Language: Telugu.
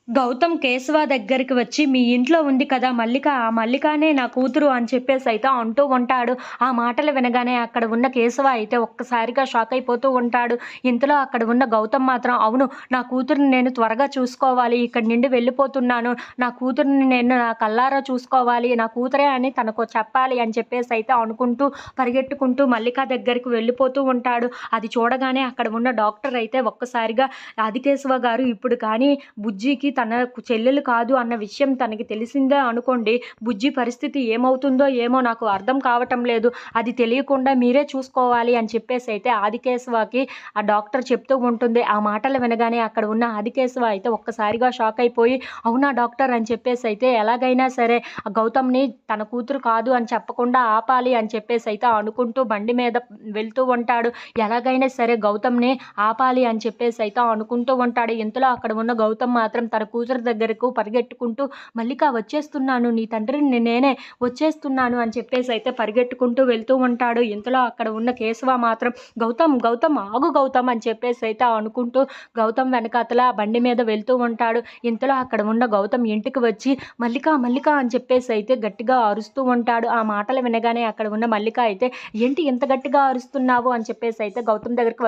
గౌతమ్ కేశవ దగ్గరికి వచ్చి, "మీ ఇంట్లో ఉంది కదా మల్లిక, ఆ మల్లికనే నా కూతురు" అని చెప్పేసైతే అంటూ ఉంటాడు. ఆ మాటలు వినగానే అక్కడ ఉన్న కేశవ అయితే ఒక్కసారిగా షాక్ అయిపోతూ ఉంటాడు. ఇంతలో అక్కడ ఉన్న గౌతమ్ మాత్రం, "అవును, నా కూతురిని నేను త్వరగా చూసుకోవాలి. ఇక్కడి నుండి వెళ్ళిపోతున్నాను. నా కూతురిని నేను నా కళ్ళారా చూసుకోవాలి. నా కూతురే అని తనకు చెప్పాలి" అని చెప్పేసైతే అనుకుంటూ, పరిగెట్టుకుంటూ మల్లిక దగ్గరికి వెళ్ళిపోతూ ఉంటాడు. అది చూడగానే అక్కడ ఉన్న డాక్టర్ అయితే ఒక్కసారిగా, "ఆదికేశవ గారు, ఇప్పుడు కానీ బుజ్జికి తనకు చెల్లెలు కాదు అన్న విషయం తనకి తెలిసిందే అనుకోండి. బుజ్జి పరిస్థితి ఏమవుతుందో ఏమో నాకు అర్థం కావటం లేదు. అది తెలియకుండా మీరే చూసుకోవాలి" అని చెప్పేసైతే ఆదికేశవకి ఆ డాక్టర్ చెప్తూ ఉంటుంది. ఆ మాటలు వినగానే అక్కడ ఉన్న ఆదికేశవ అయితే ఒక్కసారిగా షాక్ అయిపోయి, "అవునా డాక్టర్" అని చెప్పేసైతే ఎలాగైనా సరే ఆ గౌతమ్‌ని తన కూతురు కాదు అని చెప్పకుండా ఆపాలి అని చెప్పేసైతే అనుకుంటూ బండి మీద వెళ్తూ ఉంటాడు. ఎలాగైనా సరే గౌతమ్‌ని ఆపాలి అని చెప్పేసైతే అనుకుంటూ ఉంటాడు. ఇంతలో అక్కడ ఉన్న గౌతమ్ మాత్రం తన కూతురు దగ్గరకు పరిగెట్టుకుంటూ, "మల్లిక వచ్చేస్తున్నాను, నీ తండ్రిని నేనే, వచ్చేస్తున్నాను" అని చెప్పేసైతే పరిగెట్టుకుంటూ వెళ్తూ ఉంటాడు. ఇంతలో అక్కడ ఉన్న కేశవ మాత్రం, "గౌతమ్, గౌతమ్ ఆగు గౌతమ్" అని చెప్పేసైతే అనుకుంటూ గౌతమ్ వెనకాతల బండి మీద వెళ్తూ ఉంటాడు. ఇంతలో అక్కడ ఉన్న గౌతమ్ ఇంటికి వచ్చి, "మల్లిక, మల్లిక" అని చెప్పేసైతే గట్టిగా అరుస్తూ ఉంటాడు. ఆ మాటలు వినగానే అక్కడ ఉన్న మల్లిక అయితే, "ఏంటి ఇంత గట్టిగా అరుస్తున్నావు" అని చెప్పేసైతే గౌతమ్ దగ్గరికి